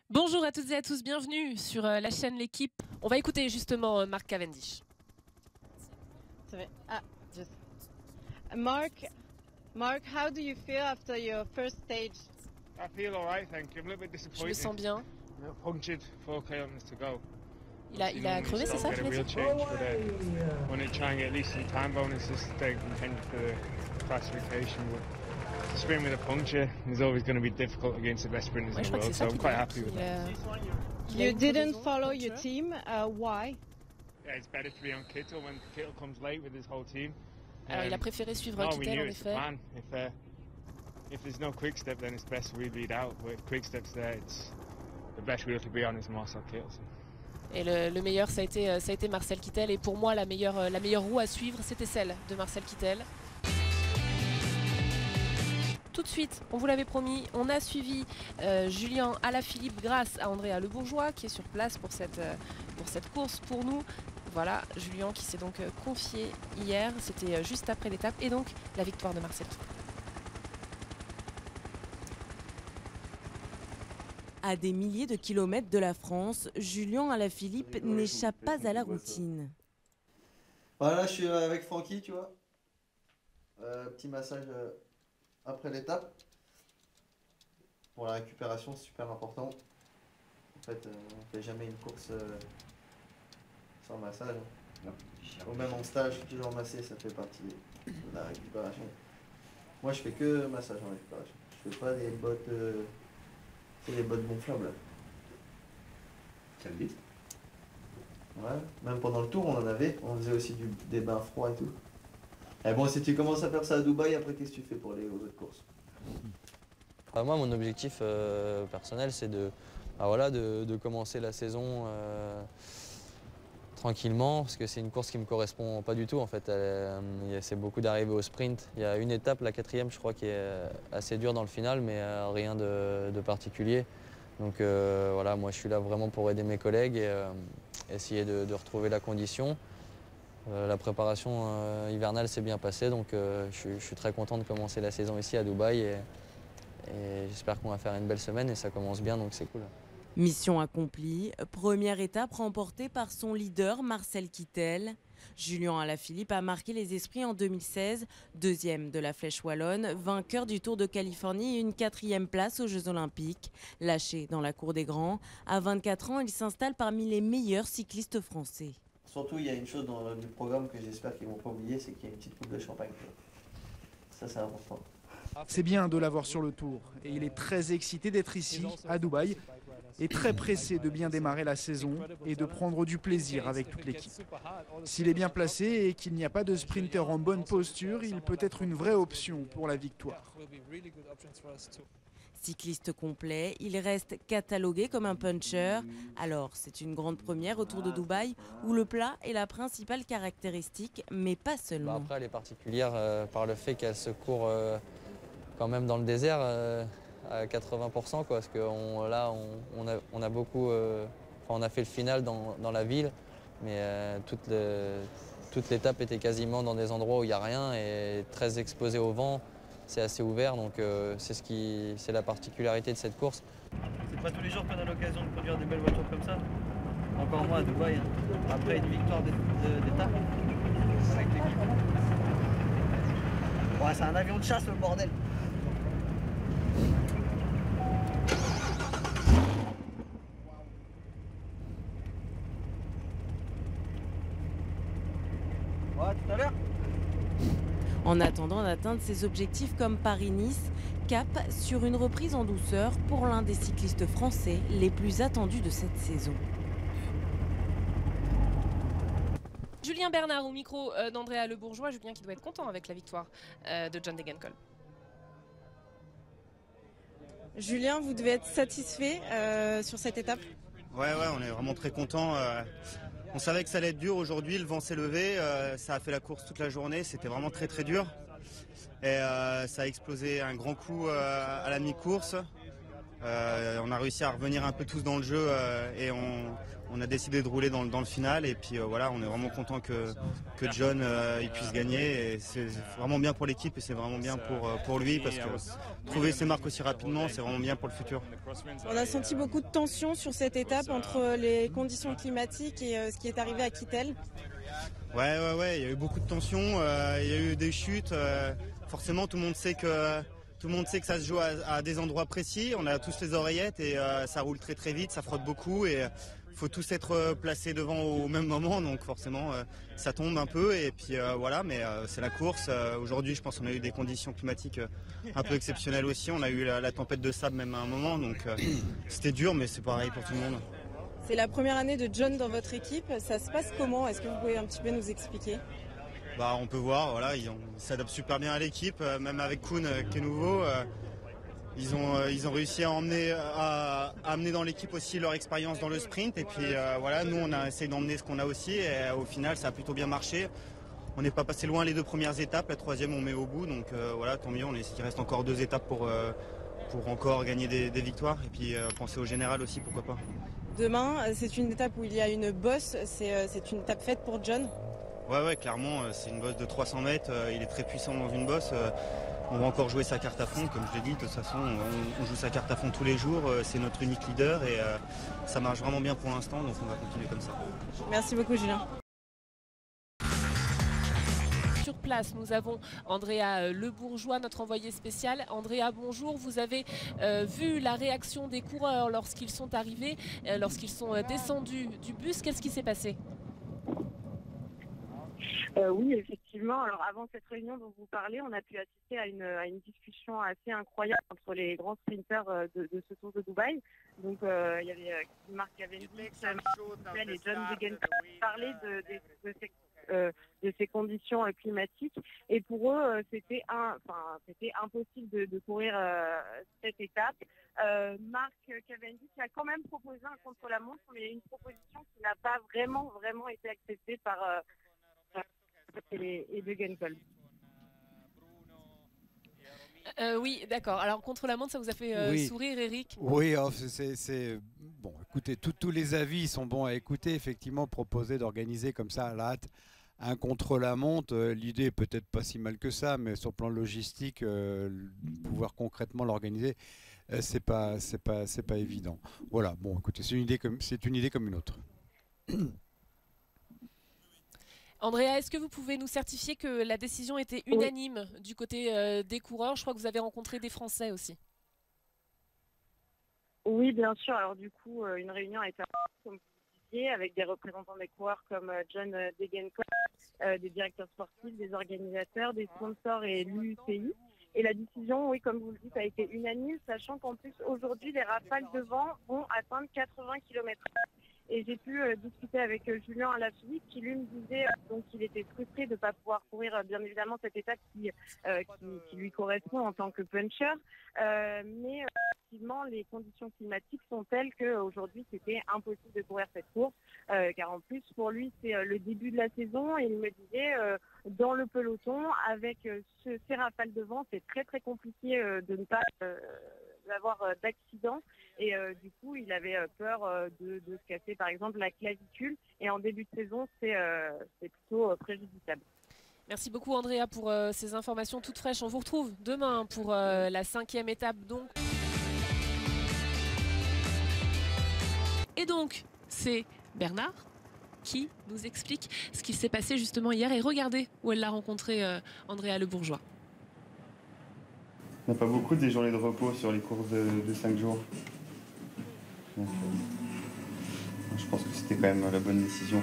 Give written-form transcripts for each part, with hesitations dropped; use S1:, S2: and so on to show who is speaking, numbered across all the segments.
S1: Bonjour à toutes et à tous, bienvenue sur la chaîne L'équipe. On va écouter justement Mark Cavendish.
S2: Mark, how do you feel after your first stage?
S3: I feel all right, thank you. I'm a little bit disappointed.
S1: Je me sens bien.
S3: Punctured, 4 kilometers to go.
S1: Il a crevé, c'est ça?
S3: On est trying to get at least some time bonuses to stay contended for the classification. But to sprint with a puncture is always going to be difficult against the best sprinters in the world, so I'm quite happy with that.
S2: You didn't follow your team. Why?
S3: Yeah, it's better to be on Kittel when Kittel comes late with his whole team.
S1: Alors il a préféré suivre Kittel en effet.
S3: If there's no quick step, then it's best we lead out. But if quick step's there, it's the best wheel to be on is Marcel Kittel.
S1: Et le meilleur, ça a été Marcel Kittel. Et pour moi, la meilleure roue à suivre, c'était celle de Marcel Kittel. Tout de suite, on vous l'avait promis, on a suivi Julien Alaphilippe grâce à Andrea Le Bourgeois qui est sur place pour cette course pour nous. Voilà, Julien qui s'est donc confié hier, c'était juste après l'étape et donc la victoire de Marcel Kittel.
S4: À des milliers de kilomètres de la France, Julien Alaphilippe n'échappe pas à la routine.
S5: Voilà, je suis avec Francky, tu vois. Petit massage après l'étape. Pour la récupération, c'est super important. En fait, on ne fait jamais une course sans massage. Ou même en stage, toujours masser, ça fait partie de la récupération. Moi, je fais que massage en récupération. Je fais pas des bottes... les bottes gonflables.
S6: Quelle vite.
S5: Ouais, même pendant le tour on en avait, on faisait aussi des bains froids et tout. Et bon, si tu commences à faire ça à Dubaï, après qu'est-ce que tu fais pour aller aux autres courses?
S7: Moi, mon objectif personnel, c'est de commencer la saison tranquillement, parce que c'est une course qui ne me correspond pas du tout en fait. C'est beaucoup d'arrivées au sprint. Il y a une étape, la 4e je crois, qui est assez dure dans le final, mais rien de particulier. Donc voilà, moi je suis là vraiment pour aider mes collègues et essayer de retrouver la condition. La préparation hivernale s'est bien passée, donc je suis très content de commencer la saison ici à Dubaï et j'espère qu'on va faire une belle semaine et ça commence bien, donc c'est cool.
S4: Mission accomplie, première étape remportée par son leader Marcel Kittel. Julien Alaphilippe a marqué les esprits en 2016, deuxième de la Flèche Wallonne, vainqueur du Tour de Californie et une 4e place aux Jeux Olympiques. Lâché dans la cour des grands, à 24 ans, il s'installe parmi les meilleurs cyclistes français.
S5: Surtout, il y a une chose dans le programme que j'espère qu'ils ne vont pas oublier, c'est qu'il y a une petite coupe de champagne. Ça, c'est important.
S8: C'est bien de l'avoir sur le tour et il est très excité d'être ici, à Dubaï, et très pressé de bien démarrer la saison et de prendre du plaisir avec toute l'équipe. S'il est bien placé et qu'il n'y a pas de sprinter en bonne posture, il peut être une vraie option pour la victoire.
S4: Cycliste complet, il reste catalogué comme un puncher. Alors, c'est une grande première au Tour de Dubaï où le plat est la principale caractéristique, mais pas seulement.
S7: Après, elle est particulière par le fait qu'elle se court quand même dans le désert à 80%, quoi, parce qu'on a beaucoup, on a fait le final dans la ville, mais toute l'étape était quasiment dans des endroits où il n'y a rien et très exposé au vent. C'est assez ouvert, donc c'est la particularité de cette course.
S9: C'est pas tous les jours qu'on a l'occasion de conduire des belles voitures comme ça. Encore moins à Dubaï, après une victoire d'étape avec l'équipe. Ouais, c'est un avion de chasse le bordel. Ouais, tout à l'heure.
S4: En attendant d'atteindre ses objectifs comme Paris-Nice, cap sur une reprise en douceur pour l'un des cyclistes français les plus attendus de cette saison.
S1: Julien Bernard au micro d'Andrea Le Bourgeois. Julien qui doit être content avec la victoire de John Degenkolb.
S2: Julien, vous devez être satisfait sur cette étape?
S10: Ouais, on est vraiment très content. On savait que ça allait être dur aujourd'hui, le vent s'est levé, ça a fait la course toute la journée, c'était vraiment très très dur. Et ça a explosé un grand coup à la mi-course. On a réussi à revenir un peu tous dans le jeu et on a décidé de rouler dans le final. Et puis voilà, on est vraiment content que John il puisse gagner. Et c'est vraiment bien pour l'équipe et c'est vraiment bien pour lui parce que trouver ses marques aussi rapidement, c'est vraiment bien pour le futur.
S2: On a senti beaucoup de tension sur cette étape entre les conditions climatiques et ce qui est arrivé à Kittel.
S10: Ouais, il y a eu beaucoup de tension, il y a eu des chutes. Forcément, tout le monde sait que ça se joue à des endroits précis. On a tous les oreillettes et ça roule très très vite, ça frotte beaucoup et faut tous être placés devant au même moment. Donc forcément, ça tombe un peu et puis voilà. Mais c'est la course. Aujourd'hui, je pense qu'on a eu des conditions climatiques un peu exceptionnelles aussi. On a eu la tempête de sable même à un moment. Donc c'était dur, mais c'est pareil pour tout le monde.
S2: C'est la première année de John dans votre équipe. Ça se passe comment? Est-ce que vous pouvez un petit peu nous expliquer?
S10: On peut voir, voilà, ils s'adaptent super bien à l'équipe, même avec Kuhn qui est nouveau. Ils ont réussi à amener dans l'équipe aussi leur expérience dans le sprint. Et puis voilà, nous on a essayé d'emmener ce qu'on a aussi et au final ça a plutôt bien marché. On n'est pas passé loin les 2 premières étapes, la 3e on met au bout. Donc voilà, tant mieux, il reste encore 2 étapes pour encore gagner des victoires. Et puis penser au général aussi, pourquoi pas.
S2: Demain, c'est une étape où il y a une bosse, c'est une étape faite pour John.
S10: Ouais, clairement, c'est une bosse de 300 mètres, il est très puissant dans une bosse. On va encore jouer sa carte à fond, comme je l'ai dit, de toute façon, on joue sa carte à fond tous les jours, c'est notre unique leader et ça marche vraiment bien pour l'instant, donc on va continuer comme ça.
S2: Merci beaucoup Julien.
S1: Sur place, nous avons Andrea Le Bourgeois, notre envoyé spécial. Andrea, bonjour. Vous avez vu la réaction des coureurs lorsqu'ils sont arrivés, lorsqu'ils sont descendus du bus. Qu'est-ce qui s'est passé ?
S11: Oui, effectivement. Alors avant cette réunion dont vous parlez, on a pu assister à une discussion assez incroyable entre les grands sprinteurs de ce Tour de Dubaï. Donc il y avait Mark Cavendish, et John Degenkolb qui parlaient de ces conditions climatiques. Et pour eux, c'était impossible de courir cette étape. Mark Cavendish a quand même proposé un contre-la-montre, mais une proposition qui n'a pas vraiment été acceptée par et Degenkolb.
S1: Oui, d'accord. Alors, contre-la-montre, ça vous a fait sourire, Eric?
S12: Oui, c'est bon. Écoutez, tous les avis sont bons à écouter. Effectivement, proposer d'organiser comme ça à la hâte un contre-la-montre, l'idée est peut-être pas si mal que ça, mais sur le plan logistique, pouvoir concrètement l'organiser, c'est pas évident. Voilà. Bon, écoutez, c'est une idée comme une autre.
S1: Andrea, est-ce que vous pouvez nous certifier que la décision était unanime du côté des coureurs? Je crois que vous avez rencontré des Français aussi.
S11: Oui, bien sûr. Alors du coup, une réunion a été comme vous disiez, avec des représentants des coureurs comme John Degenkolb, des directeurs sportifs, des organisateurs, des sponsors et l'UCI. Et la décision, oui, comme vous le dites, a été unanime, sachant qu'en plus, aujourd'hui, les rafales de vent vont atteindre 80 km/h. Et j'ai pu discuter avec Julien Alaphilippe qui lui me disait qu'il était frustré de ne pas pouvoir courir bien évidemment cette étape qui lui correspond en tant que puncher. Mais effectivement, les conditions climatiques sont telles qu'aujourd'hui c'était impossible de courir cette course. Car en plus pour lui c'est le début de la saison et il me disait dans le peloton avec ces rafales de vent c'est très très compliqué de ne pas d'avoir d'accident et du coup il avait peur de se casser par exemple la clavicule et en début de saison c'est plutôt préjudiciable.
S1: Merci beaucoup Andrea pour ces informations toutes fraîches. On vous retrouve demain pour la 5e étape donc. Et donc c'est Bernard qui nous explique ce qui s'est passé justement hier et regardez où elle l'a rencontré Andrea Le Bourgeois.
S13: Il n'y a pas beaucoup des journées de repos sur les courses de 5 jours. Donc, je pense que c'était quand même la bonne décision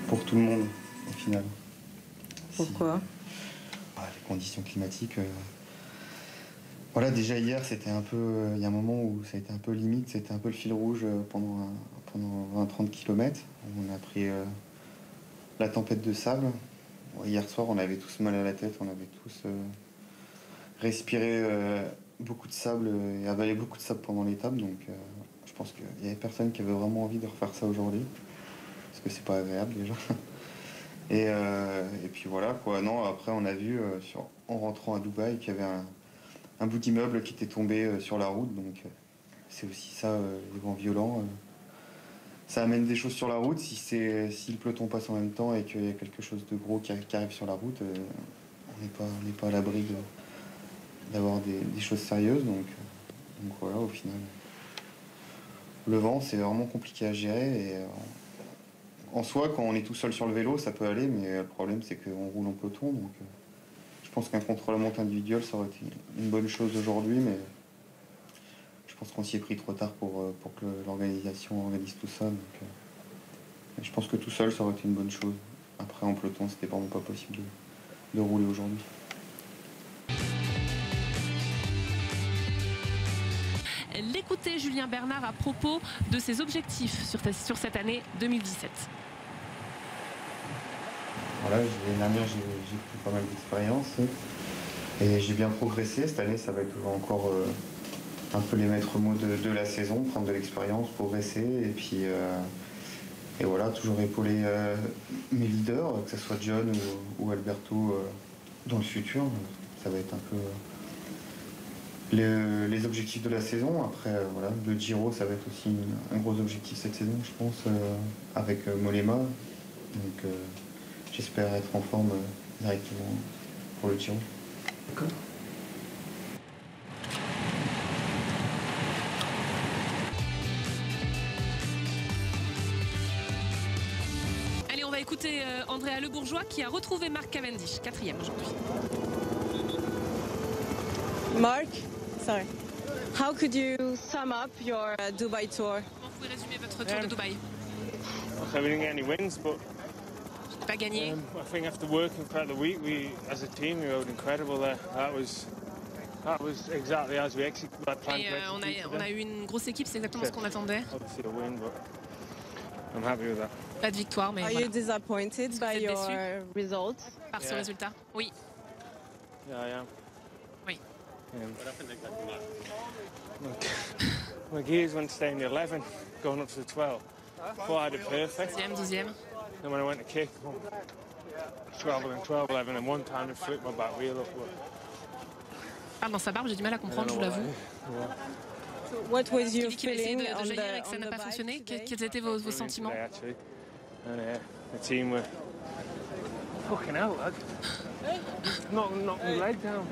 S13: pour tout le monde au final.
S2: Pourquoi ?
S13: Les conditions climatiques. Voilà, déjà hier, c'était un peu. Il y a un moment où ça a été un peu limite, c'était un peu le fil rouge pendant 20-30 km. On a pris la tempête de sable. Hier soir, on avait tous mal à la tête, on avait tous respiré beaucoup de sable et avalé beaucoup de sable pendant l'étape. Donc je pense qu'il n'y avait personne qui avait vraiment envie de refaire ça aujourd'hui. Parce que c'est pas agréable déjà. Et puis voilà quoi. Non, après on a vu en rentrant à Dubaï qu'il y avait un bout d'immeuble qui était tombé sur la route. Donc c'est aussi ça, les vents violents. Ça amène des choses sur la route. Si le peloton passe en même temps et qu'il y a quelque chose de gros qui arrive sur la route, on n'est pas à l'abri d'avoir des choses sérieuses. Donc voilà, au final, le vent, c'est vraiment compliqué à gérer. Et en soi, quand on est tout seul sur le vélo, ça peut aller, mais le problème, c'est qu'on roule en peloton. Donc je pense qu'un contre-la-montre individuel, ça aurait été une bonne chose aujourd'hui, mais je pense qu'on s'y est pris trop tard pour que l'organisation organise tout ça. Donc, je pense que tout seul, ça aurait été une bonne chose. Après, en peloton, c'était vraiment pas possible de rouler aujourd'hui.
S1: L'écouter Julien Bernard à propos de ses objectifs sur cette année 2017.
S13: Voilà, l'année dernière, j'ai pris pas mal d'expérience et j'ai bien progressé. Cette année, ça va être encore un peu les maîtres mots de la saison, prendre de l'expérience, progresser et puis et voilà, toujours épauler mes leaders, que ce soit John ou Alberto dans le futur. Ça va être un peu les objectifs de la saison. Après, voilà, le Giro, ça va être aussi un gros objectif cette saison, je pense, avec Mollema. Donc, j'espère être en forme directement pour le Giro. D'accord.
S1: Allez, on va écouter Andrea Le Bourgeois qui a retrouvé Mark Cavendish, 4e aujourd'hui.
S2: Mark, sorry. How could you sum up your Dubai tour?
S1: Comment vous pouvez résumer votre tour de Dubaï?
S3: We didn't get any wins, but
S1: pas gagné.
S3: I think after working throughout the week, we as a team we rode incredible there. That was exactly as we planned.
S1: On a eu une grosse équipe, c'est exactement ce qu'on attendait.
S3: Obviously a win, but I'm happy with that.
S1: Pas de victoire, mais
S2: Are you disappointed by your results?
S1: Par ce résultat? Oui.
S3: Yeah, I am.
S1: Oui.
S3: My gears went to stay in the 11, going up to the 12. Thought I did perfect.
S1: 10e, 12e.
S3: Then when I went to kick, 12 and 12, 11, and one time it flipped my back wheel up.
S1: Parle dans sa barbe, j'ai du mal à comprendre, je vous l'avoue.
S2: What was your
S1: feeling
S2: on
S1: de jaillir et que ça n'a pas fonctionné? Quels étaient vos sentiments?
S3: And the team were fucking hell, lad. Knock my leg down.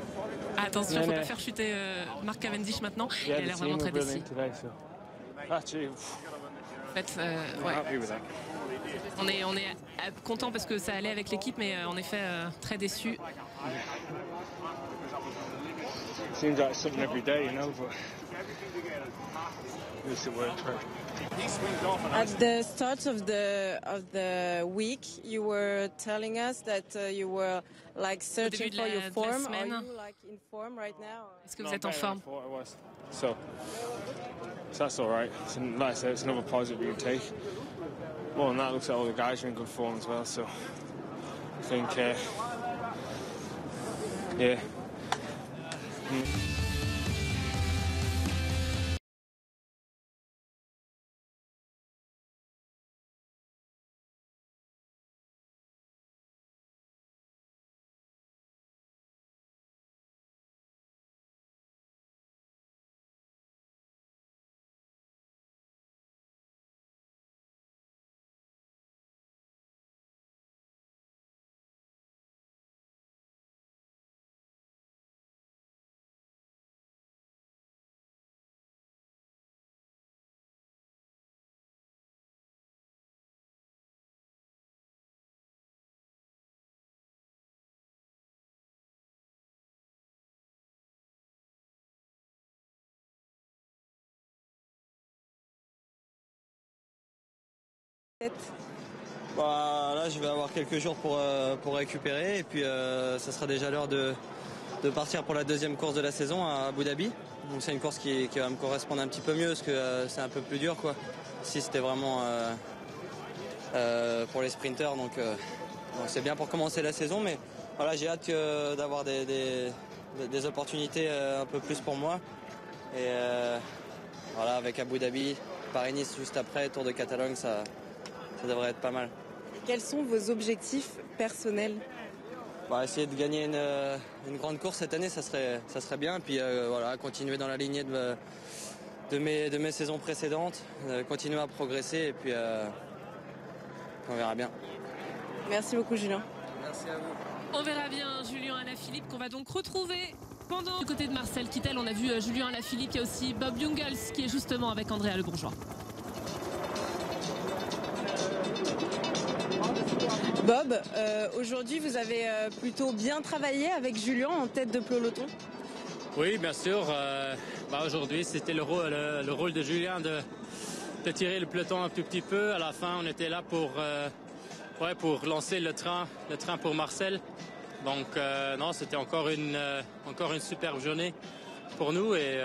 S1: Attention, faut pas faire chuter Mark Cavendish maintenant. Il a l'air vraiment très déçu. En fait, ouais. On est content parce que ça allait avec l'équipe, mais en effet très déçu.
S3: Seems like something every day, you know, but at least it worked right.
S2: At the start of the week, you were telling us that you were like searching for your form. Are you like in form right now?
S1: Est-ce que vous êtes en forme?
S3: So that's all right. So, like I said, it's another positive you can take. Well, and that looks like all the guys are in good form as well. So I think, yeah.
S9: Bah, là, je vais avoir quelques jours pour récupérer et puis ça sera déjà l'heure de partir pour la deuxième course de la saison à Abu Dhabi. Donc c'est une course qui va me correspondre un petit peu mieux parce que c'est un peu plus dur, quoi. Si c'était vraiment pour les sprinters, donc c'est bien pour commencer la saison, mais voilà, j'ai hâte d'avoir des opportunités un peu plus pour moi. Et voilà, avec Abu Dhabi, Paris-Nice juste après, Tour de Catalogne, ça devrait être pas mal.
S2: Quels sont vos objectifs personnels?
S9: essayer de gagner une grande course cette année, ça serait bien. Puis voilà, continuer dans la lignée de mes saisons précédentes, continuer à progresser et puis on verra bien.
S2: Merci beaucoup Julien.
S9: Merci à vous.
S1: On verra bien Julien Alaphilippe qu'on va donc retrouver pendant. Du côté de Marcel Kittel, on a vu Julien Alaphilippe, il y a aussi Bob Jungels qui est justement avec Andrea Le Bourgeois.
S2: Bob, aujourd'hui vous avez plutôt bien travaillé avec Julien en tête de peloton.
S14: Oui, bien sûr. Aujourd'hui, c'était le rôle de Julien de tirer le peloton un tout petit peu. À la fin, on était là pour lancer le train pour Marcel. Donc, non, c'était encore une superbe journée pour nous. Et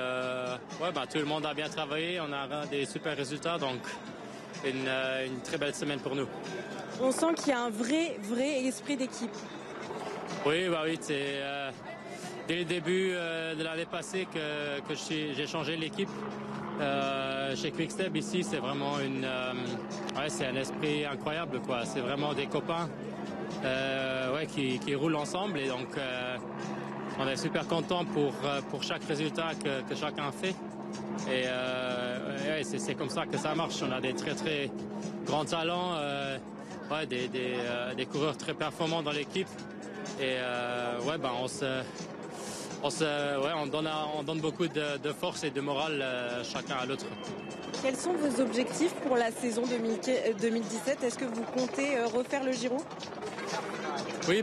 S14: tout le monde a bien travaillé. On a des super résultats. Donc, une très belle semaine pour nous.
S2: On sent qu'il y a un vrai esprit d'équipe.
S14: Oui, c'est dès le début de l'année passée que j'ai changé l'équipe. Chez Quick-Step ici, c'est vraiment c'est un esprit incroyable, quoi. C'est vraiment des copains qui roulent ensemble et donc on est super content pour chaque résultat que chacun fait. Et c'est comme ça que ça marche. On a des très très grands talents. Des coureurs très performants dans l'équipe et on donne beaucoup de force et de morale chacun à l'autre.
S2: Quels sont vos objectifs pour la saison 2017? Est-ce que vous comptez refaire le Giro?
S14: Oui,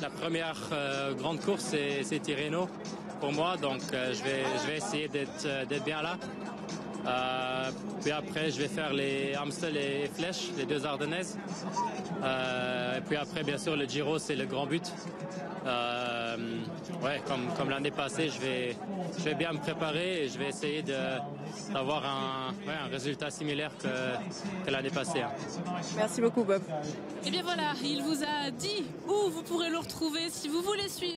S14: la première grande course c'est Tirreno pour moi, donc je vais essayer d'être bien là. Puis après, je vais faire les Amstel et Flèche, les deux Ardennaises. Et puis après, bien sûr, le Giro, c'est le grand but. Comme l'année passée, je vais bien me préparer et je vais essayer d'avoir un résultat similaire que l'année passée.
S2: Merci beaucoup, Bob.
S1: Et bien voilà, il vous a dit où vous pourrez le retrouver si vous voulez suivre.